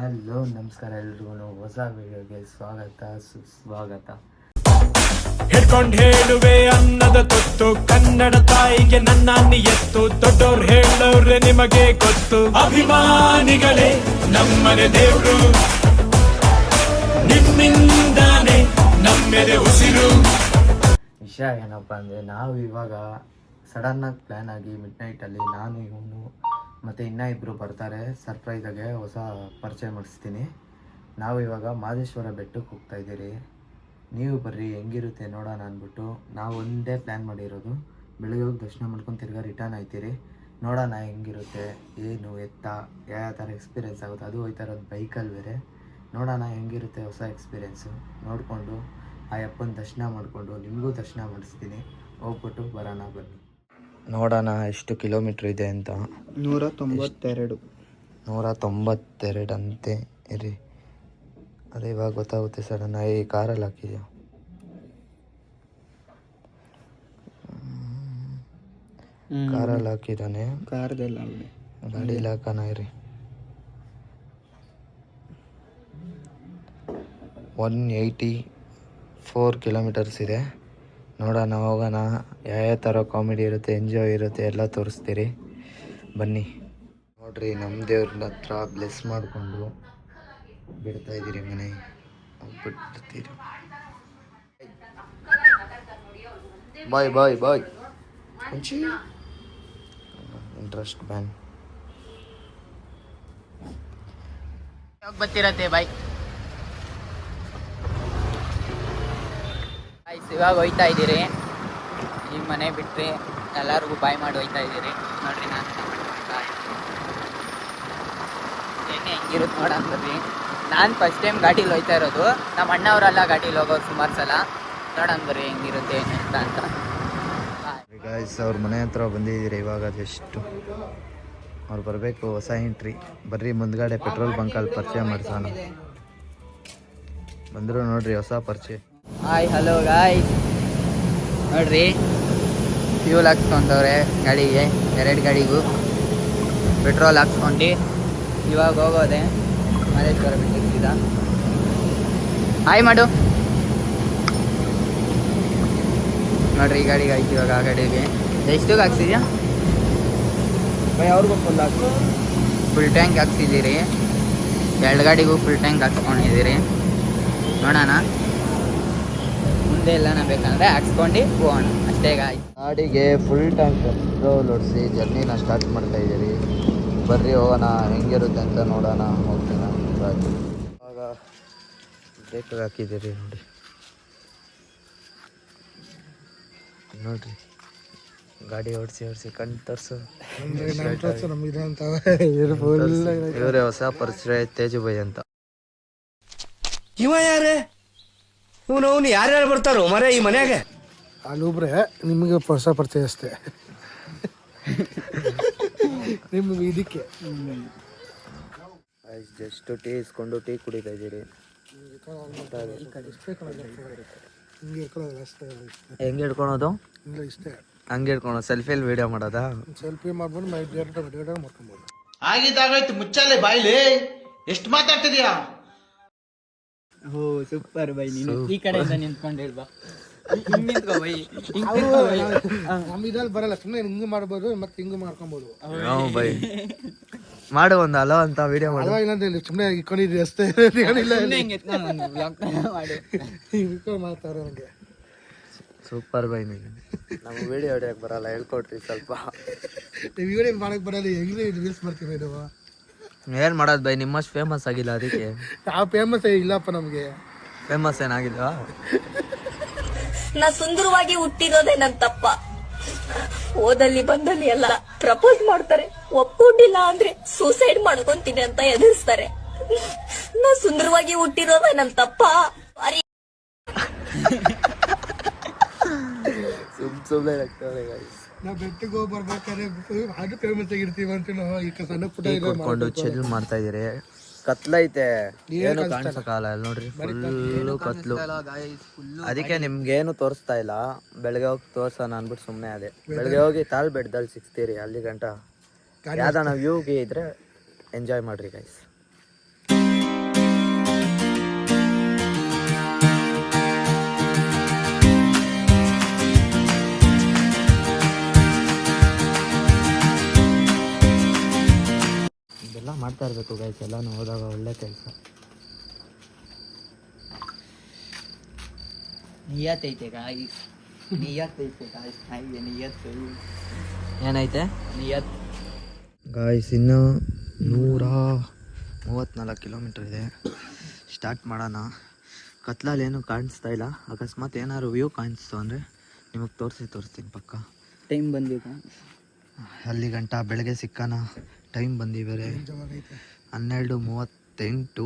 Hello ನಮಸ್ಕಾರ ಎಲ್ರಿಗೂ ಹೊಸ ವಿಡಿಯೋಗೆ ಸುಸ್ವಾಗತ. ಹಿಡ್ಕೊಂಡ್ ಹೇಳುವೆ ಅನ್ನದ ತೊತ್ತು ಕನ್ನಡ ತಾಯಿಗೆ ನನ್ನ ನಿಯತ್ತು ದೊಡ್ಡೋರ್ ಹೇಳೋರೆ ನಿಮಗೆ ಗೊತ್ತು ಅಭಿಮಾನಿಗಳೇ ನಮ್ಮನೆ ದೇವ್ರು ನಿಮ್ಮಿಂದಾನೆ ನಮ್ಮೆದೆ ಉಸಿರು. ವಿಷಯ ಏನಪ್ಪ ಅಂದರೆ ನಾವು ಇವಾಗ ಸಡನ್ನಾಗಿ ಪ್ಲ್ಯಾನ್ ಆಗಿ ಮಿಡ್ ನೈಟಲ್ಲಿ ನಾನು ಇವನು ಮತ್ತು ಇನ್ನೂ ಇಬ್ಬರು ಬರ್ತಾರೆ ಸರ್ಪ್ರೈಸಾಗೆ ಹೊಸ ಪರಿಚಯ ಮಾಡಿಸ್ತೀನಿ. ನಾವು ಇವಾಗ ಮಾದೇಶ್ವರ ಬೆಟ್ಟಕ್ಕೆ ಹೋಗ್ತಾಯಿದ್ದೀರಿ. ನೀವು ಬರ್ರಿ ಹೆಂಗಿರುತ್ತೆ ನೋಡೋಣ ಅಂದ್ಬಿಟ್ಟು ನಾವು ಒಂದೇ ಪ್ಲ್ಯಾನ್ ಮಾಡಿರೋದು. ಬೆಳಗ್ಗೆ ಹೋಗಿ ದರ್ಶನ ಮಾಡ್ಕೊಂಡು ತಿರ್ಗಾ ರಿಟರ್ನ್ ಆಯ್ತೀರಿ. ನೋಡೋಣ ಹೆಂಗಿರುತ್ತೆ ಏನು ಎತ್ತ ಯಾವ ಥರ ಎಕ್ಸ್ಪೀರಿಯೆನ್ಸ್ ಆಗುತ್ತೆ. ಅದು ಹೋಯ್ತಾ ಇರೋದು ಬೈಕಲ್ಲಿ ಬೇರೆ. ನೋಡೋಣ ಹೆಂಗಿರುತ್ತೆ ಹೊಸ ಎಕ್ಸ್ಪೀರಿಯೆನ್ಸು ನೋಡಿಕೊಂಡು ಆ ಅಪ್ಪನ ದರ್ಶನ ಮಾಡಿಕೊಂಡು ನಿಮಗೂ ದರ್ಶನ ಮಾಡಿಸ್ತೀನಿ. ಹೋಗ್ಬಿಟ್ಟು ಬರೋಣ ಬನ್ನಿ. ನೋಡೋಣ ಎಷ್ಟು ಕಿಲೋಮೀಟ್ರ್ ಇದೆ ಅಂತ. 192 ಅಂತೆ ಇರಿ. ಅದೇ ಇವಾಗ ಗೊತ್ತಾಗುತ್ತೆ ಸಡನ್ ಆಗಿ. ಕಾರಲ್ಲಿ ಹಾಕಿದ್ಯಾ ಕಾರಲ್ಲಿ ಹಾಕಿದ್ದಾನೆ. ಗಾಡೀಲಿ ಹಾಕೋಣ ಇರಿ. 184 ಕಿಲೋಮೀಟರ್ಸ್ ಇದೆ. ನೋಡೋಣ ಹೋಗೋಣ. ಯಾವ ಥರ ಕಾಮಿಡಿ ಇರುತ್ತೆ ಎಂಜಾಯ್ ಇರುತ್ತೆ ಎಲ್ಲ ತೋರಿಸ್ತೀರಿ ಬನ್ನಿ. ನೋಡ್ರಿ ನಮ್ಮ ದೇವ್ರ ಹತ್ರ ಬ್ಲೆಸ್ ಮಾಡಿಕೊಂಡು ಬಿಡ್ತಾ ಇದ್ದೀರಿ. ಮನೆ ಹೋಗ್ಬಿಡ್ತೀರಿ. ಬಾಯ್ ಇಂಟ್ರೆಸ್ಟ್ ಬ್ಯಾನ್ ಬರ್ತಿರತ್ತೆ ಬಾಯ್. ಇವಾಗ ಹೋಯ್ತಾ ಇದ್ದೀರಿ. ಈ ಮನೆ ಬಿಟ್ಟರೆ ಎಲ್ಲರಿಗೂ ಬಾಯ್ ಮಾಡಿ ಹೋಯ್ತಾ ಇದ್ದೀರಿ. ನೋಡ್ರಿ ನಾನು ಎಣ್ಣೆ ಹೆಂಗಿರುತ್ತೆ ನೋಡೋಣ ಬರ್ರಿ. ನಾನು ಫಸ್ಟ್ ಟೈಮ್ ಗಾಡೀಲಿ ಹೋಯ್ತಾ ಇರೋದು. ನಮ್ಮ ಅಣ್ಣವರೆಲ್ಲ ಗಾಡೀಲಿ ಹೋಗೋರು ಸುಮಾರು ಸಲ. ನೋಡೋಣ ಬರ್ರಿ ಹೆಂಗಿರುತ್ತೆ ಏನು ಅಂತ. ಗಾಯ್ಸ್ ಅವ್ರ ಮನೆ ಹತ್ರ ಬಂದಿದ್ದೀರಿ ಇವಾಗ. ಜಸ್ಟ್ ಅವ್ರು ಬರಬೇಕು. ಹೊಸ ಎಂಟ್ರಿ ಬರ್ರಿ. ಮುಂದ್ಗಡೆ ಪೆಟ್ರೋಲ್ ಬಂಕಲ್ಲಿ ಪರಿಚಯ ಮಾಡಿಸೋಣ. ಬಂದರು ನೋಡ್ರಿ ಹೊಸ ಪರಿಚಯ. Hi hello guys. ನೋಡ್ರಿ ಫ್ಯೂಲ್ ಹಾಕ್ಸ್ಕೊಂತವ್ರೆ ಗಾಡಿಗೆ. 2 ಗಾಡಿಗೂ ಪೆಟ್ರೋಲ್ ಹಾಕ್ಸ್ಕೊಂಡು ಇವಾಗ ಹೋಗೋದೆ ಮಾದೇಶ್ವರ ಬೆಟ್ಟಕ್ಕೆ ಸೀದಾ. ಹಾಯ್ ಮಾಡು. ನೋಡ್ರಿ ಈ ಗಾಡಿಗೆ ಆಯ್ತು ಇವಾಗ. ಆ ಗಾಡಿಗೆ ಎಷ್ಟಿಗೆ ಹಾಕ್ಸಿದ್ಯಾ ಬೈ? ಅವ್ರಿಗೂ ಫುಲ್ ಟ್ಯಾಂಕ್ ಹಾಕ್ಸಿದ್ದೀರಿ. 2 ಗಾಡಿಗೂ ಫುಲ್ ಟ್ಯಾಂಕ್ ಹಾಕ್ಸ್ಕೊಂಡಿದ್ದೀರಿ. ನೋಡೋಣ ಮುಂದೆ ಎಲ್ಲನ ಬೇಕಂದರೆ ಹಾಕ್ಸ್ಕೊಂಡು ಹೋಗೋಣ ಅಷ್ಟೇ ಗಾಯ್ಸ್. ಗಾಡಿಗೆ ಫುಲ್ ಟ್ಯಾಂಕ್ ಪೆಟ್ರೋಲ್ ಹೊಡಿಸಿ ಜರ್ನಿನ ಸ್ಟಾರ್ಟ್ ಮಾಡ್ತಾ ಇದ್ದೀರಿ. ಬರ್ರಿ ಹೋಗೋಣ ಹೆಂಗಿರುತ್ತೆ ಅಂತ ನೋಡೋಣ. ಹೋಗ್ತೀನಿ ಇವಾಗ ಬ್ರೇಕ್ ಹಾಕಿದ್ದೀರಿ ನೋಡ್ರಿ. ಗಾಡಿ ಓಡಿಸಿ ಕಣ್ ತರ್ಸು. ಇವರೇ ಹೊಸ ಪರಿಚಯ ತೇಜು ಬೈ ಅಂತ. ಇವ ಯಾರೇ ಇವನು ಯಾರ್ಯಾರು ಬರ್ತಾರೋ ಮರ ಈ ಮನ್ಯಾಗ? ಅಲ್ಲೊಬ್ರೆ ನಿಮಗೆ ಹೊಸ ಪರಿಚಯ ಅಷ್ಟೇ. ನಿಮ್ಗೆ ಇದಕ್ಕೆ ಜಸ್ಟ್ ಟೀ ಇಸ್ಕೊಂಡು ಟೀ ಕುಡಿತಾ ಇದ್ದೀರಿ. ಹೆಂಗೆ ಹಿಡ್ಕೊಳೋದು? ಇಷ್ಟೇ ಹಂಗೆ ಹಿಡ್ಕೊಳೋದು. ಸೆಲ್ಫಿಯಲ್ಲಿ ವಿಡಿಯೋ ಮಾಡೋದಾ? ಸೆಲ್ಫಿ ಮಾಡ್ಬೋದು. ವಿಡಿಯೋ ಮಾಡ್ಕೊಬೋದು. ಆಗಿದ್ದಾಗಾಯ್ತು ಮುಚ್ಚಾಲೆ ಬಾಯ್ಲಿ. ಎಷ್ಟು ಮಾತಾಡ್ತಿದ್ಯಾ? ಓ ಸೂಪರ್ ಬೈ. ನೀನು ಈ ಕಡೆಯಿಂದ ನಿಂತ್ಕೊಂಡು ಹೇಳ್ಬಾ. ನಿಂತ್ಕೋ ಬೈ. ನಮ್ಮ ಇದ್ರಲ್ಲಿ ಬರಲ್ಲ. ಸುಮ್ಮನೆ ಹಿಂಗೆ ಮಾಡ್ಬೋದು ಮತ್ತೆ ಹಿಂಗೆ ಮಾಡ್ಕೊಬೋದು. ಬೈ ಮಾಡು ಒಂದು ಅಲೋ ಅಂತ ವಿಡಿಯೋ ಮಾಡು. ಇಲ್ಲ ಸುಮ್ಮನೆ ಇಟ್ಕೊಂಡಿದ್ರಿ ಅಷ್ಟೇ. ಮಾಡ್ತಾರೆ ನನಗೆ. Super by. ನೀವು ನಮ್ಗೆ ವಿಡಿಯೋ ಹೊಡಿಯೋಕೆ ಬರಲ್ಲ, ಹೇಳ್ಕೊಟ್ರಿ ಸ್ವಲ್ಪ. ವಿಡಿಯೋ ಮಾಡಕ್ಕೆ ಬರಲ್ಲ. ಹೆಂಗೆ ರೀಲ್ಸ್ ಮಾಡ್ತೀವಿ ನಾವು. ಏನು ಮಾಡೋದು ಬೈ? ನಿಮ್ಮಷ್ಟು ಫೇಮಸ್ ಆಗಿಲ್ಲ ಅದಕ್ಕೆ. ಯಾವ ಫೇಮಸ್ ಇಲ್ಲಪ್ಪ ನಮಗೆ. ಫೇಮಸ್ ಏನಾಗಿಲ್ವಾ? ನಾ ಸುಂದರವಾಗಿ ಹುಟ್ಟಿರೋದೇ ನನ್ ತಪ್ಪ. ಓದಲ್ಲಿ ಬಂದಲ್ಲಿ ಎಲ್ಲ ಪ್ರಪೋಸ್ ಮಾಡ್ತಾರೆ. ಒಪ್ಕೊಂಡಿಲ್ಲ ಅಂದ್ರೆ ಸೂಸೈಡ್ ಮಾಡ್ಕೊಂತೀನಿ ಅಂತ ಎದುರಿಸ್ತಾರೆ. ನಾ ಸುಂದರವಾಗಿ ಹುಟ್ಟಿರೋದೇ ನನ್ ತಪ್ಪ. ಸುಮ್ಮನೆ ಆಗ್ತವೆ ಗೈಸ್. ನಾವು ಬೆಟ್ಟಿಗೆ ಹೋಗಿ ಬರ್ಬೇಕಾದ್ರೆ ಅದು ಫೇಮಸ್ ಆಗಿರ್ತೀವಿ ಅಂತ ನಾವು ಈಗ ಸಣ್ಣ ಪುಟ್ಟ ಕುತ್ಕೊಂಡು ಚಿಲ್ ಮಾಡ್ತಾ ಇದೀರಿ. ಕತ್ಲೈತೆ, ಏನು ಕಾಣಿಸಕ್ಕಾಗಲ್ಲ. ನೋಡ್ರಿ ಫುಲ್ಲು ಕತ್ಲು. ಅದಕ್ಕೆ ನಿಮ್ಗೇನು ತೋರಿಸ್ತಾ ಇಲ್ಲ. ಬೆಳಗ್ಗೆ ಹೋಗಿ ತೋರ್ಸೋಣ ಅಂದ್ಬಿಟ್ಟು ಸುಮ್ಮನೆ ಅದೇ. ಬೆಳಗ್ಗೆ ಹೋಗಿ ತಾಳ್ ಬೆಟ್ಟದಲ್ಲಿ ಸಿಗ್ತೀರಿ. ಅಲ್ಲಿ ಗಂಟ ಯಾವ್ದಾನ ವ್ಯೂಗೆ ಇದ್ರೆ ಎಂಜಾಯ್ ಮಾಡ್ರಿ ಗೈಸ್. ಮಾಡ್ತಾ ಇರಬೇಕು ಗೈಸ್, ಎಲ್ಲನೂ ಹೋದಾಗ ಒಳ್ಳೆ ಕೆಲಸ. ನಿಯತ್ತೈತೆ ಗಾಯ್ಸ್, ನಿಯತ್ತೈತೆ ಗಾಯ್ಸ್, ಹಾಗೆ ನಿಯತ್ತು ಏನೈತೆ ನಿಯತ್. ಗಾಯ್ಸ್ ಇನ್ನು 134 ಕಿಲೋಮೀಟ್ರ್ ಇದೆ. ಸ್ಟಾರ್ಟ್ ಮಾಡೋಣ. ಕತ್ಲಲ್ಲಿ ಏನೂ ಕಾಣಿಸ್ತಾ ಇಲ್ಲ. ಅಕಸ್ಮಾತ್ ಏನಾದ್ರು ವ್ಯೂ ಕಾಣಿಸ್ತು ಅಂದರೆ ನಿಮಗೆ ತೋರಿಸ್ತೀನಿ ಪಕ್ಕ. ಟೈಮ್ ಬಂದಿದೆ ಅಲ್ಲಿ ಗಂಟ ಬೆಳಗ್ಗೆ ಸಿಕ್ಕಾನ. ಟೈಮ್ ಬಂದು ಬೇರೆ 12:38.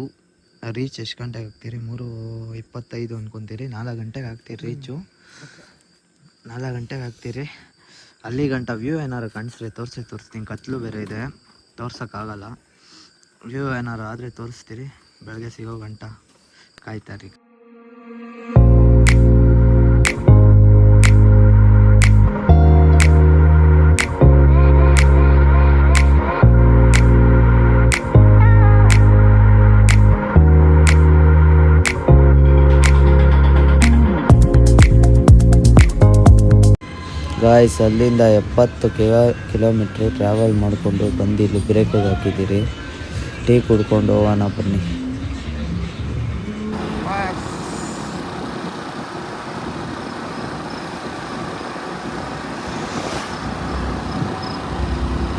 ರೀಚ್ ಎಷ್ಟು ಗಂಟೆಗೆ ಆಗ್ತೀರಿ? 3:25 ಅಂದ್ಕೊತೀರಿ. 4 ಗಂಟೆಗೆ ಆಗ್ತೀರಿ ರೀಚು. 4 ಗಂಟೆಗೆ ಆಗ್ತೀರಿ. ಅಲ್ಲಿ ಗಂಟ ವ್ಯೂ ಏನಾರು ಕಾಣಿಸ್ರೆ ತೋರಿಸ್ತೀನಿ. ಕತ್ಲು ಬೇರೆ ಇದೆ, ತೋರ್ಸೋಕ್ಕಾಗಲ್ಲ. ವ್ಯೂ ಏನಾರು ಆದರೆ ತೋರಿಸ್ತೀರಿ. ಬೆಳಗ್ಗೆ ಸಿಗೋ ಗಂಟ ಕಾಯ್ತಾರಿ. ಗಾಯ್ಸ್ ಅಲ್ಲಿಂದ 70 ಕಿಲೋಮೀಟ್ರ್ ಟ್ರಾವೆಲ್ ಮಾಡಿಕೊಂಡು ಬಂದು ಇಲ್ಲಿ ಬ್ರೇಕಿಗೆ ಹಾಕಿದ್ದೀರಿ. ಟೀ ಕುಡ್ಕೊಂಡು ಹೋಗೋಣ ಬನ್ನಿ.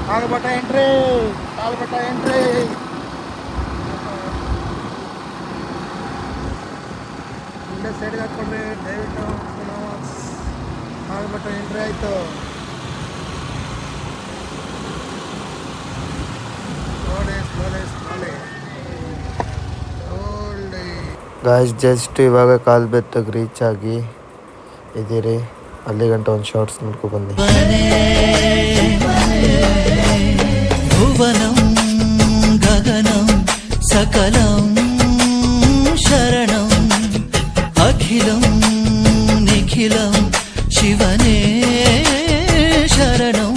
ತಾಳ್ಬಟ್ಟ ಎಂಟ್ರಿ, ತಾಳ್ಬಟ್ಟ ಎಂಟ್ರಿ. ಮುಂದೆ ಸೈಡ್ಗೆ ಹಾಕ್ಕೊಂಡ್ರಿ ದಯವಿಟ್ಟು. ತಾಳ್ಬಟ್ಟ ಎಂಟ್ರಿ ಆಯಿತು. ಗಾಯ್ಸ್ ಜಸ್ಟ್ ಇವಾಗ ಕಾಲ್ಬೆಟ್ಟಗೆ ರೀಚ್ ಆಗಿ ಇದ್ದೀರಿ. ಅಲ್ಲಿ ಗಂಟ ಒಂದು ಶಾರ್ಟ್ಸ್ ನೋಡ್ಕೊ ಬನ್ನಿ. ಭುವನಂ ಗಗನಂ ಸಕಲಂ ಶರಣಂ ಅಖಿಲಂ ನಿಖಿಲಂ ಶಿವನೇ ಶರಣಂ.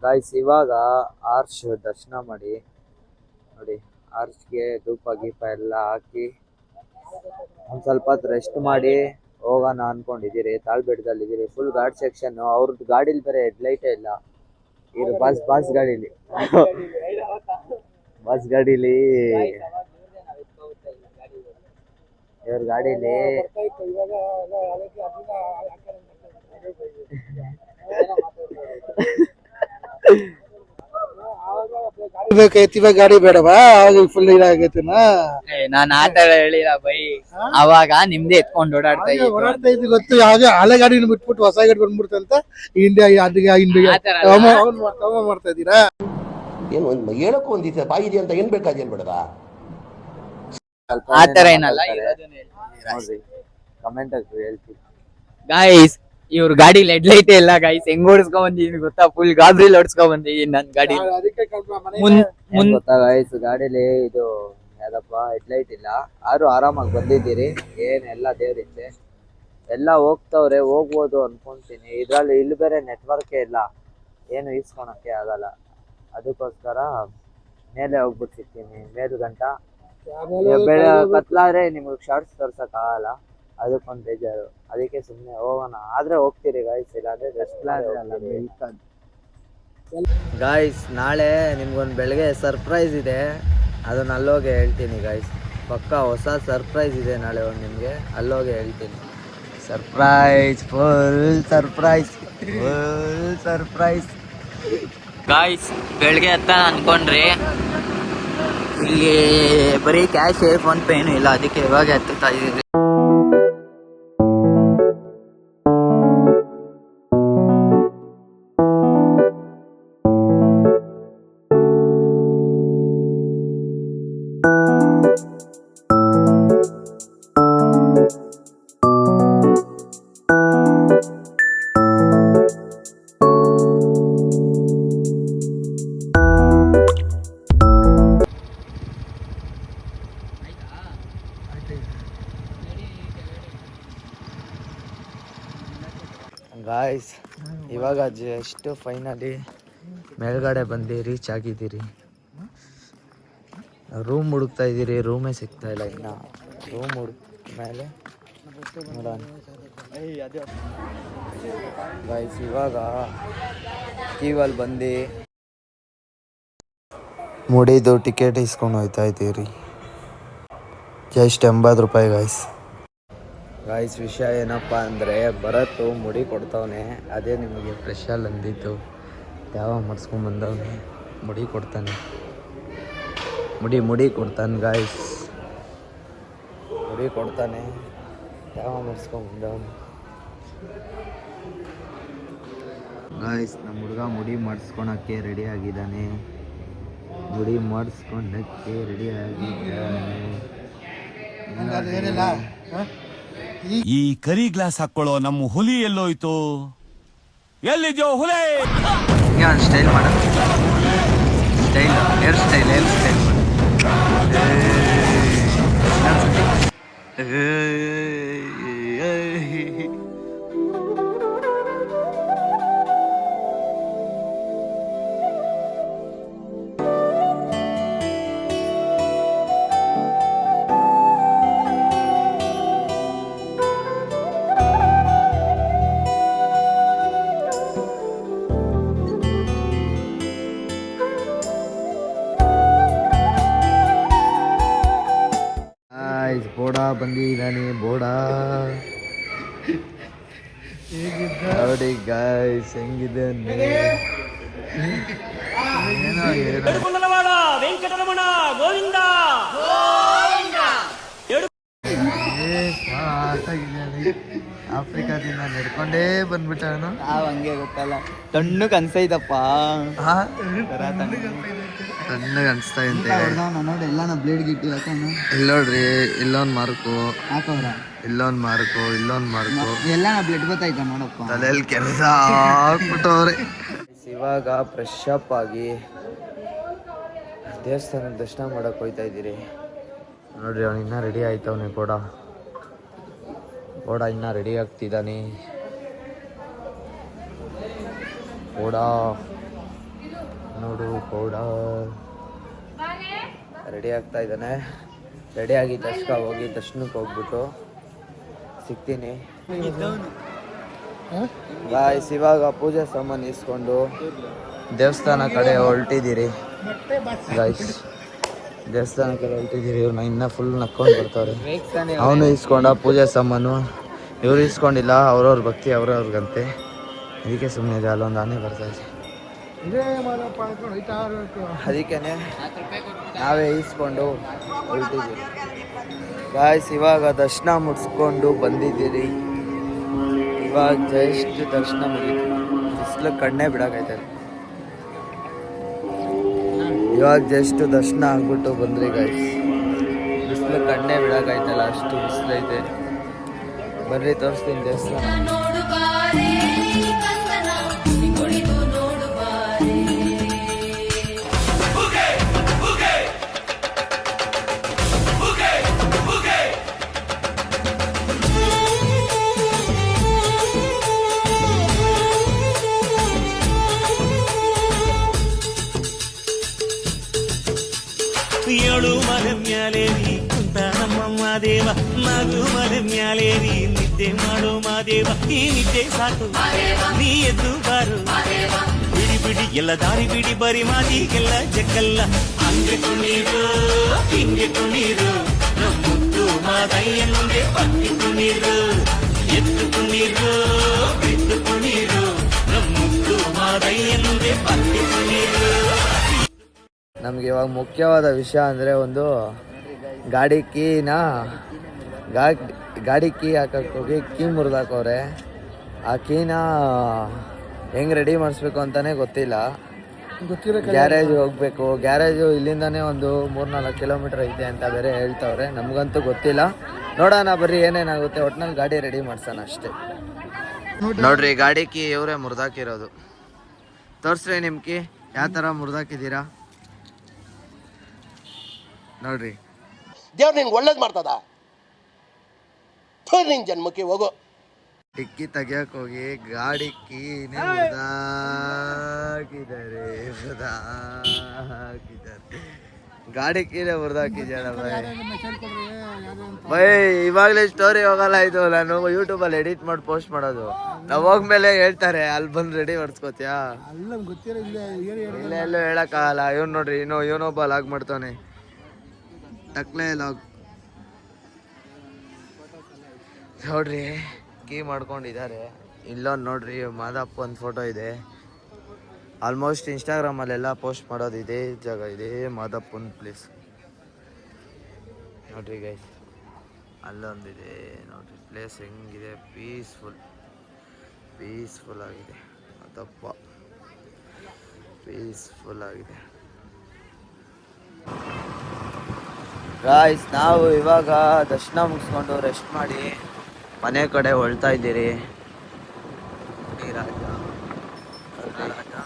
ಗಾಯ್ಸ್ ಇವಾಗ ಆರ್ಚ್ ದರ್ಶನ ಮಾಡಿ ನೋಡಿ. ಆರ್ಚ್ಗೆ ಧೂಪ ಗೀಪ ಎಲ್ಲ ಹಾಕಿ ಒಂದು ಸ್ವಲ್ಪ ಹೊತ್ತು ರೆಸ್ಟ್ ಮಾಡಿ ಹೋಗೋಣ ಅನ್ಕೊಂಡಿದ್ದೀರಿ. ತಾಳ್ಬೆಟ್ಟದಲ್ಲಿದ್ದೀರಿ. Full guard section. ಅವ್ರದ್ದು ಗಾಡೀಲಿ ಬೇರೆ ಹೆಡ್ಲೈಟೇ ಇಲ್ಲ. ಇದು ಬಸ್ ಗಾಡೀಲಿ ಬಸ್ ಗಾಡೀಲಿ ಇವ್ರ ಗಾಡೀಲಿ ಬೇಕೈತಿ, ಇವಾಗ ಗಾಡಿ ಬೇಡವಾ? ಅವಾಗ ಫುಲ್ ಇದಾಗೈತಿನ. ನಾನ್ ಆತರ ಹೇಳಿಲ್ಲ ಬೈ. ಅವಾಗ ನಿಮ್ದೇ ಎತ್ಕೊಂಡು ಓಡಾಡ್ತಾ ಓಡಾಡ್ತಾ ಇದ್ವಿ ಗೊತ್ತು. ಯಾವ್ದೇ ಹಳೆ ಗಾಡಿನ ಬಿಟ್ಬಿಟ್ಟು ಹೊಸ ಗಾಡಿ ಬಂದ್ಬಿಡ್ತಂತ ಇಂಡಿಯಾ ಮಾಡ್ತಾ ಇದ್ದೀರಾ? ಏನು ಹೇಳಕ್ಕೂ ಒಂದಿದೆ ಬಾಯಿ ಇದೆ ಅಂತ ಏನ್ ಬೇಕಾದೇನ್ ಬೇಡದ. ಆತರ ಏನಲ್ಲ. ನೋಡ್ರಿ ಕಮೆಂಟ್ ಹೇಳ್ತೀವಿ ಗಾಯ್ಸ್, ಇವ್ರ ಗಾಡಿ ಹೆಡ್ಲೈಟ್ ಇಲ್ಲ ಗಾಯ್ಸ್. ಹೆಂಗ್ ಓಡಿಸ್ಕೊಂಡ್ ಬಂದಿದೀನಿ ಗೊತ್ತಾ? ಫುಲ್ ಗಾಬ್ರಿಲ್ ಓಡಿಸ್ಕೊಂಡ್ ಬಂದಿದೀನಿ ನನ್ ಗಾಡಿ. ಗೊತ್ತಾ ಗಾಯ್ಸ್, ಗಾಡಿಲಿ ಇದು ಯಾವ್ದಪ್ಪ ಹೆಡ್ಲೈಟ್ ಇಲ್ಲ. ಆದ್ರೂ ಆರಾಮಾಗಿ ಬಂದಿದ್ದೀರಿ. ಏನೆಲ್ಲ ದೇವ್ರಿತ್ತೆ, ಎಲ್ಲ ಹೋಗ್ತವ್ರೆ. ಹೋಗ್ಬೋದು ಅನ್ಕೊಂತೀನಿ. ಇದ್ರಲ್ಲಿ ಇಲ್ಲಿ ಬೇರೆ ನೆಟ್ವರ್ಕೇ ಇಲ್ಲ, ಏನು ಈಸ್ಕೊಳಕ್ಕೆ ಆಗಲ್ಲ. ಅದಕ್ಕೋಸ್ಕರ ಮೇಲೆ ಹೋಗ್ಬಿಟ್ಟು ಸಿಗ್ತೀನಿ ಮೇಲ್ಗಂಟ. ಬೆಳೆ ಕತ್ಲಾದ್ರೆ ನಿಮ್ಗೆ ಶಾರ್ಟ್ಸ್ ತೋರ್ಸಕ್ ಆಗಲ್ಲ, ಅದಕ್ಕೊಂದು ಬೇಜಾರು. ಅದಕ್ಕೆ ಸುಮ್ಮನೆ ಹೋಗೋಣ. ಆದ್ರೆ ಹೋಗ್ತೀರಿ ಗಾಯ್ಸ್, ಇಲ್ಲಾಂದ್ರೆ ಗಾಯ್ಸ್. ನಾಳೆ ನಿಮ್ಗೊಂದು ಬೆಳಗ್ಗೆ ಸರ್ಪ್ರೈಸ್ ಇದೆ, ಅದನ್ನ ಅಲ್ಲೋಗಿ ಹೇಳ್ತೀನಿ ಗಾಯ್ಸ್. ಪಕ್ಕ ಹೊಸ ಸರ್ಪ್ರೈಸ್ ಇದೆ ನಾಳೆ ಒಂದು ನಿಮಗೆ, ಅಲ್ಲೋಗಿ ಹೇಳ್ತೀನಿ. Surprise, full surprise, full surprise. Guys ಬೆಳಗ್ಗೆ ಹತ್ತ ಅನ್ಕೊಂಡ್ರಿ, ಇಲ್ಲಿ ಬರೀ ಕ್ಯಾಶ್ ಫೋನ್ ಪೇ ಏನು ಇಲ್ಲ, ಅದಕ್ಕೆ ಇವಾಗ ಹತ್ತುತ್ತಾ ಇದೀವಿ. ಗಾಯ್ಸ್ ಇವಾಗ ಜಸ್ಟ್ ಫೈನಲಿ ಮೇಲ್ಗಡೆ ಬಂದು ರೀಚ್ ಆಗಿದ್ದೀರಿ. ರೂಮ್ ಹುಡುಕ್ತಾ ಇದ್ದೀರಿ, ರೂಮೇ ಸಿಗ್ತಾ ಇಲ್ಲ ಇನ್ನು. ರೂಮ್ ಮೇಲೆ ನೋಡೋಣ. ಗಾಯ್ಸ್ ಇವಾಗ ಕ್ಯೂವಲ್ಲಿ ಬಂದು ಮುಡಿದು ಟಿಕೆಟ್ ಇಸ್ಕೊಂಡು ಹೋಗ್ತಾ ಇದ್ದೀರಿ. ಜಸ್ಟ್ 80 ರೂಪಾಯಿ ಗಾಯ್ಸ್. ಗಾಯ್ಸ್ ವಿಷಯ ಏನಪ್ಪ ಅಂದರೆ ಭರತ್ ಮುಡಿ ಕೊಡ್ತಾವನೆ, ಅದೇ ನಿಮಗೆ ಫ್ರೆಶಲ್ಲಿ ಅಂದಿದ್ದು. ಯಾವ ಮಾಡಿಸ್ಕೊಂಬಂದವನೆ ಮುಡಿ ಕೊಡ್ತಾನೆ, ಮುಡಿ ಕೊಡ್ತಾನೆ ಗಾಯ್ಸ್, ಮುಡಿ ಕೊಡ್ತಾನೆ. ಯಾವ ಮಾಡಿಸ್ಕೊಂಬಂದವನು ಗಾಯ್ಸ್. ನಮ್ಮ ಹುಡುಗ ಮುಡಿ ಮಾಡಿಸ್ಕೊಳಕ್ಕೆ ರೆಡಿ ಆಗಿದ್ದಾನೆ, ಮುಡಿ ಮಾಡಿಸ್ಕೊಂಡಕ್ಕೆ ರೆಡಿ ಆಗಿದ್ದಾನೆ. ಈ ಕರಿ ಗ್ಲಾಸ್ ಹಾಕೊಳ್ಳೋ ನಮ್ಮ ಹುಲಿ ಎಲ್ಲೋಯ್ತು? ಎಲ್ಲಿದ್ಯೋ ಹುಲಿ? ಸ್ಟೈಲ್ ಮಾಡ, ಸ್ಟೈಲ್ ಹೇರ್ ಸ್ಟೈಲ್ ಬೋಡ ಬಂದಿದ್ದಾನೆ, ಬೋಡ ನೋಡಿ ಗಾಯ್ಸ್ ಹೆಂಗಿದ್ದಾನೆ. ವೆಂಕಟರಮಣ ಗೋವಿಂದ. ಆಫ್ರಿಕಾದಿಂದ ನಡ್ಕೊಂಡೇ ಬಂದ್ಬಿಟ್ಟವನು. ಹಂಗೆ ಗೊತ್ತಲ್ಲ, ತಣ್ಣಗೆ ಅನ್ಸೈತಪ್ಪ, ತಣ್ಣಗೆ ಅನ್ಸ್ತಾ ಇದೆ. ನೋಡಿ ಎಲ್ಲ ಬ್ಲೇಡ್ ಗಿಟ್ಟು ಯಾಕಂದ್ರೆ ಇಲ್ಲಿ ನೋಡ್ರಿ, ಇಲ್ಲೊಂದು ಮಾರ್ಕು, ಹಾಕವ್ರ, ಇಲ್ಲೊಂದು ಮಾರ್ಕು, ಇಲ್ಲೊಂದು ಮಾರ್ಕು, ಎಲ್ಲ ಬ್ಲೇಡ್ ಗೊತ್ತಾಯ್ತ ನೋಡಪ್ಪ. ತಲೆಯಲ್ಲಿ ಕೆಲಸ ಹಾಕ್ಬಿಟ್ಟವ್ರೆ. ಇವಾಗ ಫ್ರೆಶ್ ಅಪ್ ಆಗಿ ದೇವಸ್ಥಾನದ ದರ್ಶನ ಮಾಡಕ್ಕೆ ಹೋಗ್ತಾ ಇದ್ದೀರಿ. ನೋಡ್ರಿ ಅವ್ನು ಇನ್ನೂ ರೆಡಿ ಆಯ್ತವನೆ, ಬೋಡ ಇನ್ನೂ ರೆಡಿ ಆಗ್ತಿದ್ದಾನೆ. ಬೋಡ ನೋಡು, ಬೋಡ ರೆಡಿ ಆಗ್ತಾ ಇದ್ದಾನೆ. ರೆಡಿ ಆಗಿ ಹೋಗಿ ದರ್ಶನಕ್ಕೆ ಹೋಗ್ಬಿಟ್ಟು ಸಿಗ್ತೀನಿ ಗಾಯ್ಸ್. ಇವಾಗ ಪೂಜೆ ಸಾಮಾನು ಇಸ್ಕೊಂಡು ದೇವಸ್ಥಾನ ಕಡೆ ಹೊರಟಿದ್ದೀರಿ ಗಾಯ್ಸ್, ದೇವಸ್ಥಾನ ಕಡೆ ಹೊರಟಿದ್ದೀರಿ. ಇವ್ರನ್ನ ಇನ್ನೂ ಫುಲ್ ನಕ್ಕೊಂಡು ಬರ್ತಾರೆ. ಅವನು ಇಸ್ಕೊಂಡ ಪೂಜೆ ಸಾಮಾನು, ಇವ್ರು ಇಸ್ಕೊಂಡಿಲ್ಲ, ಅವ್ರವ್ರ ಭಕ್ತಿ ಅವ್ರವ್ರಿಗಂತೆ. ಅದಕ್ಕೆ ಸುಮ್ಮನೆ ಇದೆ, ಅಲ್ಲೊಂದು ಆನೆ ಬರ್ತಾ ಇದೆ, ಅದಕ್ಕೆ ನಾವೇ ಈಸ್ಕೊಂಡು ಹೊರಟಿದ್ದೀರಿ ಗಾಯ್ಸ್. ಇವಾಗ ದರ್ಶನ ಮುಗಿಸ್ಕೊಂಡು ಬಂದಿದ್ದೀರಿ. ಇವಾಗ ಜಸ್ಟ್ ದರ್ಶನ ಮುಗೀತು, ಬಿಸಿಲು ಕಣ್ಣೇ ಬಿಡೋಕೈತದೆ. ಇವಾಗ ಜಸ್ಟ್ ದರ್ಶನ ಆಗ್ಬಿಟ್ಟು ಬಂದ್ರಿ ಗಾಯ್ಸ್. ಬಿಸಿಲು ಕಣ್ಣೇ ಬಿಡೋಕೈತಲ್ಲ, ಅಷ್ಟು ಬಿಸಿಲೈತೆ. ಬರ್ರಿ ತೋರಿಸ್ತೀನಿ ದೇವಸ್ಥಾನ. ಏಳು ಮಲೆ ಮ್ಯಾಲೇರಿ ಕುಂತ ನಮ್ಮಮ್ಮ ದೇವ, ನಗು ಮಲೆ ಮ್ಯಾಲೇರಿ ನಿದ್ದೆ ಮಾಡೋ ಮಾದೇವ. ಈ ನಿದ್ದೆ ಸಾಕು, ನೀ ಎದ್ದು ಬಾರು, ಬಿಡಿ ಎಲ್ಲ ದಾರಿ ಬಿಡಿ, ಬರಿ ಮಾತಿಗೆಲ್ಲ ಜಕ್ಕಲ್ಲ. ಹಂಗೆ ಕುಣೀರು, ಹಿಂಗೆ ಕುಣೀರು, ನಮ್ಮುತ್ತು ಮಾದಯ್ಯ ಮುಂದೆ ಪಕ್ಕಿ ಕುಣೀರು. ಎದ್ದು ಕುಣೀರು, ಬಿದ್ದು ಕುಣೀರು, ನಮ್ಮುತ್ತು ಮಾದ ಎಂದೇ ಪತ್ತೆ ನೀರು. ನಮಗೆ ಇವಾಗ ಮುಖ್ಯವಾದ ವಿಷಯ ಅಂದರೆ ಒಂದು ಗಾಡಿ ಕೀ ಹಾಕಕ್ಕೆ ಹೋಗಿ ಕೀ ಮುರಿದಾಕವ್ರೆ. ಆ ಕೀನ ಹೆಂಗೆ ರೆಡಿ ಮಾಡಿಸ್ಬೇಕು ಅಂತಲೇ ಗೊತ್ತಿಲ್ಲ. ಗ್ಯಾರೇಜ್ ಹೋಗಬೇಕು. ಗ್ಯಾರೇಜು ಇಲ್ಲಿಂದನೇ ಒಂದು 3-4 ಕಿಲೋಮೀಟ್ರ್ ಐತೆ ಅಂತ ಬೇರೆ ಹೇಳ್ತವ್ರೆ. ನಮಗಂತೂ ಗೊತ್ತಿಲ್ಲ. ನೋಡೋಣ ಬರ್ರಿ ಏನೇನಾಗುತ್ತೆ. ಒಟ್ನಲ್ಲಿ ಗಾಡಿ ರೆಡಿ ಮಾಡ್ಸೋಣ ಅಷ್ಟೇ. ನೋಡ್ರಿ ಗಾಡಿ ಕೀ ಇವರೇ ಮುರಿದಾಕಿರೋದು. ತೋರಿಸ್ರಿ ನಿಮ್ಮ ಕೀ ಯಾವ ಥರ ಮುರಿದಾಕಿದ್ದೀರಾ ನೋಡ್ರಿ. ದೇವ್ರು ನಿನ್ಗೆ ಒಳ್ಳೇದು ಮಾಡ್ತದ. ನಿನ್ ಜನ್ಮಕ್ಕೆ ಹೋಗೋ. ಡಿಕ್ಕಿ ತೆಗಿಯಕ್ ಹೋಗಿ ಗಾಡಿ ಕೀನೇ ಮುರಿದಾಕಿದ್ದಾರೆ. ಗಾಡಿ ಕೀನೇ ಮುರಿದಾಕಿದ್ಯಾರ ಬೈ. ಇವಾಗಲೇ ಸ್ಟೋರಿ ಹೋಗಲ್ಲ ಇದು. ನಾನು ಯೂಟ್ಯೂಬಲ್ಲಿ ಎಡಿಟ್ ಮಾಡಿ ಪೋಸ್ಟ್ ಮಾಡೋದು. ನಾವು ಹೋಗ್ಮೇಲೆ ಹೇಳ್ತಾರೆ ಅಲ್ಲಿ ಬಂದು ರೆಡಿ ಮಾಡಿಸ್ಕೋತೀಯಾ? ಇಲ್ಲ ಎಲ್ಲೂ ಹೇಳಕ್ಕಾಗಲ್ಲ. ಇವ್ನು ನೋಡ್ರಿ ಇವನೊಬ್ಬ ಲಾಗ್ ಮಾಡ್ತಾನೆ. ಟಕ್ಲೆ ಲಾಗ್ ನೋಡ್ರಿ ಕೀ ಮಾಡ್ಕೊಂಡಿದ್ದಾರೆ. ಇಲ್ಲೊಂದು ನೋಡ್ರಿ ಮಾದಪ್ಪ ಒಂದು ಫೋಟೋ ಇದೆ. ಆಲ್ಮೋಸ್ಟ್ ಇನ್ಸ್ಟಾಗ್ರಾಮಲ್ಲೆಲ್ಲ ಪೋಸ್ಟ್ ಮಾಡೋದು ಇದೇ ಜಾಗ, ಇದೇ ಮಾದಪ್ಪನ ಪ್ಲೇಸ್ ನೋಡ್ರಿ ಗೈಸ್. ಅಲ್ಲೊಂದಿದೆ ನೋಡ್ರಿ ಪ್ಲೇಸ್ ಹೆಂಗಿದೆ. ಪೀಸ್ಫುಲ್ ಆಗಿದೆ. ಮಾದಪ್ಪ ಪೀಸ್ಫುಲ್ ಆಗಿದೆ ಗಾಯ್ಸ್. ನಾವು ಇವಾಗ ದರ್ಶನ ಮುಗಿಸ್ಕೊಂಡು ರೆಸ್ಟ್ ಮಾಡಿ ಮನೆ ಕಡೆ ಹೊಳ್ತಾ ಇದ್ದೀರಿ.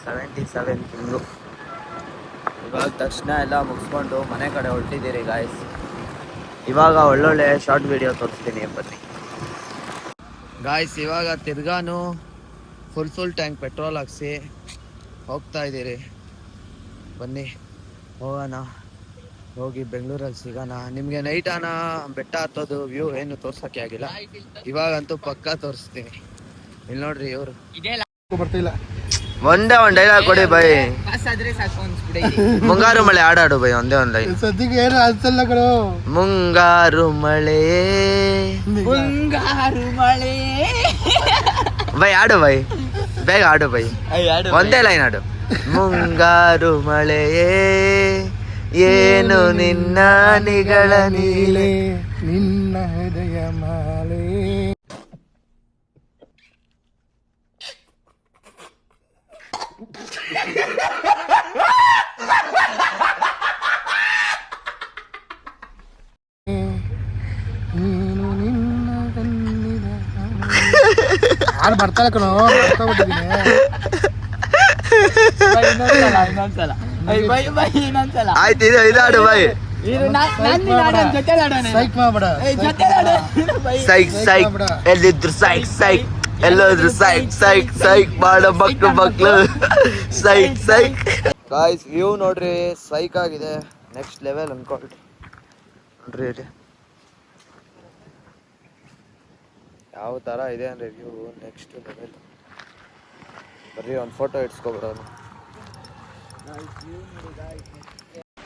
77 ತಿಂಗಳು. ಇವಾಗ ದರ್ಶನ ಎಲ್ಲ ಮುಗಿಸ್ಕೊಂಡು ಮನೆ ಕಡೆ ಹೊರಟಿದ್ದೀರಿ ಗಾಯ್ಸ್. ಇವಾಗ ಒಳ್ಳೊಳ್ಳೆ ಶಾರ್ಟ್ ವಿಡಿಯೋ ತೋರಿಸ್ತೀನಿ ಬನ್ನಿ ಗಾಯ್ಸ್. ಇವಾಗ ತಿರ್ಗಾನು ಫುಲ್ ಟ್ಯಾಂಕ್ ಪೆಟ್ರೋಲ್ ಹಾಕ್ಸಿ ಹೋಗ್ತಾ ಇದ್ದೀರಿ. ಬನ್ನಿ ಹೋಗೋಣ. ಹೋಗಿ ಬೆಂಗಳೂರಲ್ಲಿ ಸಿಗೋಣ. ನಿಮಗೆ ನೈಟಾನ ಬೆಟ್ಟ ಹತ್ತೋದು ವ್ಯೂ ಏನು ತೋರ್ಸೋಕ್ಕೆ ಆಗಿಲ್ಲ. ಇವಾಗಂತೂ ಪಕ್ಕಾ ತೋರಿಸ್ತೀನಿ. ಇಲ್ಲಿ ನೋಡ್ರಿ ಇವರು ಬರ್ತಿಲ್ಲ. ಒಂದೇ ಒಂದು ಡೈಲಾಗ್ ಕೊಡಿ ಬೈ. ಮುಂಗಾರು ಮಳೆ ಆಡಾಡು ಬೈ. ಒಂದೇ ಒಂದು ಲೈನ್. ಮುಂಗಾರು ಮಳೆ ಬೈ ಆಡು ಬೈ. ಬೇಗ ಆಡು ಬೈ. ಒಂದೇ ಲೈನ್ ಆಡು. ಮುಂಗಾರು ಮಳೆಯೇ ಏನು ನಿನ್ನ ನಿಗಳ ನೀಲೆ ನಿನ್ನ ಹೃದಯ ಮಾಲೆ. ಯಾರು ಬರ್ತಾರ ಕಣೋ. ಆಯ್ತು ಇದಾಡು ಬೈ. ಎಲ್ಲಿದ್ರು ಸೈಕ್ ಎಲ್ಲೋದ್ರು ಸೈಕ್ ಮಾಡೋ ಮಕ್ಳು ಸೈಕ್. ಗಾಯ್ಸ್ ವ್ಯೂ ನೋಡ್ರಿ ಸೈಕ್ ಆಗಿದೆ. ನೆಕ್ಸ್ಟ್ ಲೆವೆಲ್ ಅನ್ಕೊಳ್ರಿ. ನೋಡ್ರಿ ಇಲ್ಲಿ ಯಾವ ಥರ ಇದೆ ಅಂದರೆ ವ್ಯೂ ನೆಕ್ಸ್ಟ್ ಲೆವೆಲ್. ಬರ್ರಿ ಒಂದು ಫೋಟೋ ಇಡ್ಸ್ಕೊಬರೋದು.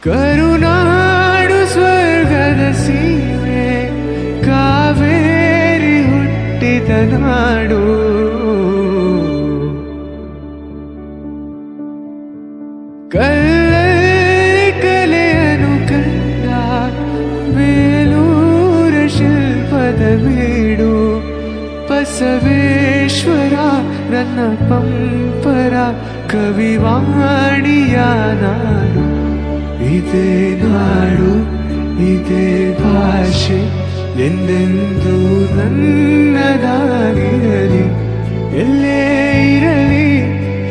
ಕರುನಾಡು ಸ್ವರ್ಗದ ಸೀಮೆ ಕಾವೇರಿ ಹುಟ್ಟಿದ ನಾಡು. ಕಲ್ಲಲ್ಲಿ ಕಲೆಯನ್ನು ಕಂಡ ಬೇಲೂರ ಶಿಲ್ಪದ ಬೀಡು. ಬಸವೇಶ್ವರ ನನ್ನ ಪಂಪರ ಕವಿವಾಣಿಯ ನಾಡು. ಇದೇ ನಾಡು ಇದೇ ಭಾಷೆ ಎಂದೆಂದೂ ನನ್ನದಾಗಿರಲಿ. ಎಲ್ಲೇ ಇರಲಿ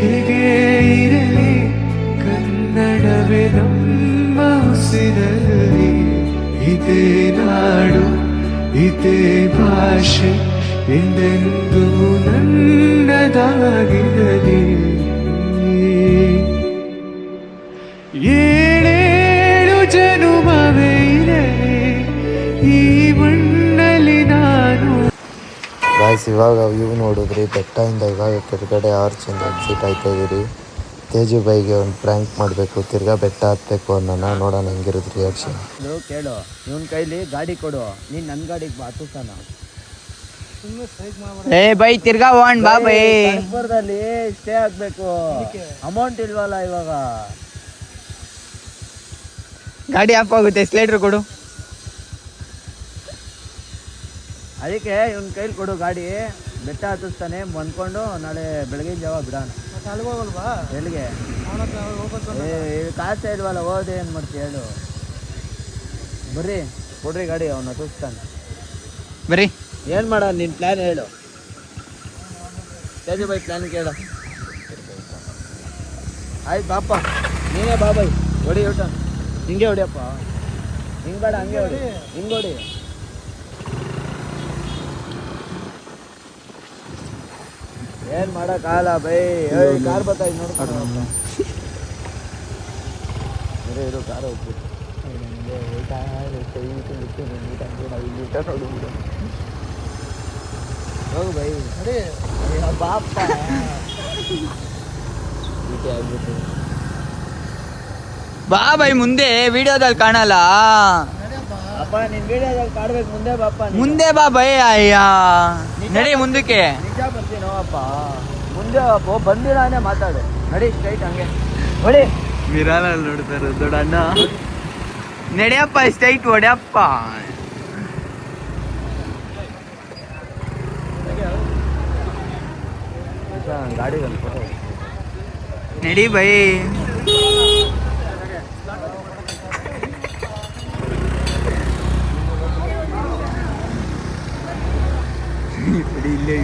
ಹೇಗೆ ಇರಲಿ ಕನ್ನಡವೇ ನಮ್ಮ ಉಸಿರಲ್ಲಿ. ಇದೇ ನಾಡು ಇದೇ ಭಾಷೆ ಎಂದೆಂದೂ ನನ್ನದಾಗಿರಲಿ. ಏಳೇಳು ಜನುಮವೇ ಇರಲಿ ಈ ಮಣ್ಣಲ್ಲಿ ನಾನು. ಗಾಯ್ಸ್ ಇವಾಗ ವ್ಯೂ ನೋಡಿದ್ರಿ. ಬೆಟ್ಟದಿಂದ ಇವಾಗ ಕೆಳಗಡೆ ಆರ್ಚಿಂದ ಎಕ್ಸಿಟ್ ಆಯ್ತಾ ಇದೀರಿ. ತೇಜು ಬೈಗೆ ಒಂದು ಪ್ರ್ಯಾಂಕ್ ಮಾಡಬೇಕು. ತಿರ್ಗಾ ಬೆಟ್ಟ ಹತ್ತಬೇಕು ಅನ್ನೋಣ. ನೋಡೋಣ ಹೆಂಗಿರುತ್ತೆ ರಿಯಾಕ್ಷನ್. ಕೇಳು ಇವನ್ ಕೈಲಿ ಗಾಡಿ ಕೊಡು. ನೀನು ನನ್ನ ಗಾಡಿಗೆ ಹತ್ತಿಸ್ತಾನ. ಏ ಬೈ ತಿರ್ಗಾ ಹೋಗೋಣ ಬಾ ಬೈ. ಕನಕಪುರದಲ್ಲಿ ಸ್ಟೇ ಆಗ್ಬೇಕು. ಅಮೌಂಟ್ ಇಲ್ವಲ್ಲ ಇವಾಗ. ಗಾಡಿ ಆಫ್ ಆಗುತ್ತೆ, ಎಕ್ಸಲೇಟರ್ ಕೊಡು. ಅದಕ್ಕೆ ಇವ್ನ ಕೈಲಿ ಕೊಡು ಗಾಡಿ. ಬೆಟ್ಟ ಹತ್ತಿಸ್ತಾನೆ, ಬಂದ್ಕೊಂಡು ನಾಳೆ ಬೆಳಗಿನ ಜಾವ ಬಿಡೋಣ. ಎಲ್ಲಿಗೆ? ಕಾಸೆ ಇಲ್ವಲ್ಲ, ಹೋದೆ ಏನು ಮಾಡ್ತೀಯ ಹೇಳು. ಬರ್ರಿ ಕೊಡ್ರಿ ಗಾಡಿ, ಅವ್ನು ಹತ್ತಿಸ್ತಾನೆ. ಬರ್ರಿ. ಏನು ಮಾಡ ನಿನ್ನ ಪ್ಲ್ಯಾನ್ ಹೇಳು. ತೇಜು ಬೈ ಪ್ಲ್ಯಾನ್ ಕೇಳು. ಆಯ್ತು ಬಾಪ, ನೀನೇ ಬಾ ಬೈ. ಹೊಡಿ ಊಟ ಹಿಂಗೆ ಹೊಡಿಯಪ್ಪ. ಹಿಂಗೆ ಬೇಡ, ಹಂಗೆ ಹೊಡಿ, ಹಿಂಗೆ ಹೊಡಿ. ಏನು ಮಾಡೋಕ್ಕಾಗಲ್ಲ ಬೈ. ಕಾರ್ ಬರ್ತಾಯಿದ್ದು ನೋಡ್ಕೊಂಡು ಇರು ಕಾರ್ ಹೋಗ್ಬಿಟ್ಟು ಹೋಗು ಬೈ. ಬಾಪ ಆಗ್ಬಿಟ್ಟು ಬಾ ಬೈ, ಮುಂದೆ ವಿಡಿಯೋದಲ್ಲಿ ಕಾಣಲ್ಲ. ಅಪ್ಪ ನಿನ್ ವಿಡಿಯೋದಲ್ಲಿ ಕಾಡ್ಬೇಕು, ಮುಂದೆ ಬಾಪ. ಮುಂದೆ ಬಾ ಬೈ. ಅಯ್ಯ ನಡಿ ಮುಂದಕ್ಕೆ. ನಿಜ ಬರ್ತೀನೋ ಅಪ್ಪ, ಮುಂದೆ ಅಪ್ಪ. ಬಂದಿರಾನೇ ಮಾತಾಡು. ನಡಿ ಸ್ಟ್ರೈಟ್ ಹಂಗೆ ಹೊಡಿ. ಮಿರಾಲಲ್ಲಿ ನೋಡ್ತಾರೆ ದೊಡ್ಡ ಅಣ್ಣ. ನಡೆಯಪ್ಪ ಸ್ಟ್ರೈಟ್ ಹೊಡ್ಯಪ್ಪ. ಗಾಡಿ ನಡಿ ಬೈ. ಇಲ್ಲೇ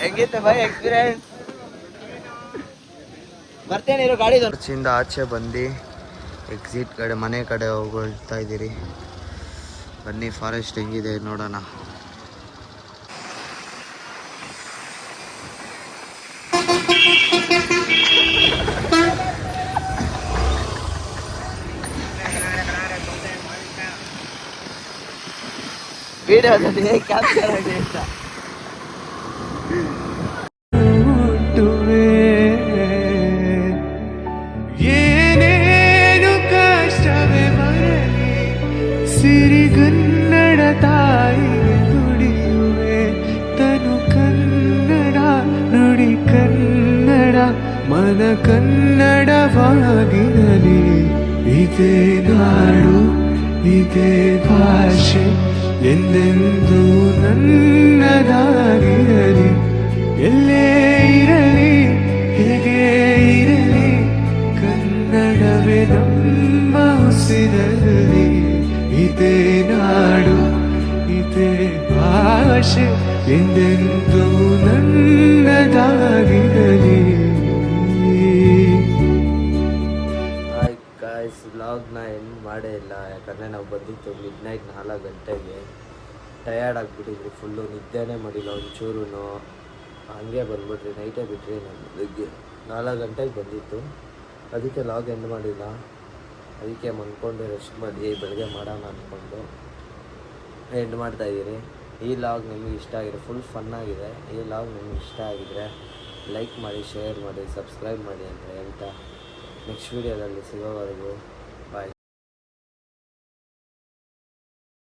ಹೆಂಗಿತ್ತು ಬೈ ಎಕ್ಸ್ಪೀರಿಯನ್ಸ್? ಬರ್ತೇನೆ ಗಾಡಿ. ಚರ್ಚಿಂದ ಆಚೆ ಬಂದು ಎಕ್ಸಿಟ್ ಕಡೆ ಮನೆ ಕಡೆ ಹೋಗ್ತಾ ಇದ್ದೀರಿ. ಬನ್ನಿ ಫಾರೆಸ್ಟ್ ಹೆಂಗಿದೆ ನೋಡೋಣ. ವಿಡಿಯೋದಲ್ಲಿ ಕ್ಯಾಪ್ಚರ್ ಆಗಿ ಅಂತ ಏನೇನು ಕಷ್ಟವೇ ಬರಲಿ, ಸಿರಿಗನ್ನಡ ತಾಯಿಗೆ ದುಡಿಯುವೆ. ತನು ಕನ್ನಡ, ನುಡಿ ಕನ್ನಡ, ಮನ ಕನ್ನಡವಾಗಿರಲಿ. ಇದೇ ನಾಡು, ಇದೇ ಭಾಷೆ ಎಂದೆಂದೂ ನನ್ನದಾಗಿರಲಿ. ಎಲ್ಲೇ ಇರಲಿ, ಹೇಗೆ ಇರಲಿ, ಕನ್ನಡವೇ ನಮ್ಮ ಉಸಿರಲ್ಲಿ. ಇದೇ ನಾಡು, ಇದೇ ಭಾಷೆ ಎಂದೆಂದೂ ನನ್ನದಾಗಿರಲಿ. ಗಾಯ್ಸ್, ವ್ಲಾಗ್ನ ಎಂಡ್ ಮಾಡೇ ಇಲ್ಲ. ಯಾಕಂದರೆ ನಾವು ಬಂದಿತ್ತು ಮಿಡ್ನೈಟ್ 4 ಗಂಟೆಗೆ. ಟಯರ್ಡ್ ಆಗಿಬಿಟ್ಟಿದ್ರಿ, ಫುಲ್ಲು ನಿದ್ದೆನೇ ಮಾಡಿಲ್ಲ ಒಂಚೂರು. ಹಂಗೆ ಬಂದ್ಬಿಟ್ರಿ, ನೈಟೇ ಬಿಟ್ರಿ. ನಾನು ಬೆಳಗ್ಗೆ 4 ಗಂಟೆಗೆ ಬಂದಿತ್ತು, ಅದಕ್ಕೆ ಲಾಗ್ ಎಂಡ್ ಮಾಡಿಲ್ಲ. ಅದಕ್ಕೆ ಮನ್ಕೊಂಡು ರೆಸ್ಟ್ ಮಾಡಿ ಬೆಳಗ್ಗೆ ಮಾಡೋಣ ಅಂದ್ಕೊಂಡು ಎಂಡ್ ಮಾಡ್ತಾಯಿದ್ದೀನಿ. ಈ ಲಾಗ್ ನಿಮಗೆ ಇಷ್ಟ ಆಗಿದೆ, ಫುಲ್ ಫನ್ನಾಗಿದೆ. ಈ ಲಾಗ್ ನಿಮಗೆ ಇಷ್ಟ ಆಗಿದ್ರೆ ಲೈಕ್ ಮಾಡಿ, ಶೇರ್ ಮಾಡಿ, ಸಬ್ಸ್ಕ್ರೈಬ್ ಮಾಡಿ ಅಂತ ಹೇಳ್ತಾ ನೆಕ್ಸ್ಟ್ ವೀಡಿಯೋದಲ್ಲಿ ಸಿಗೋವರೆಗೂ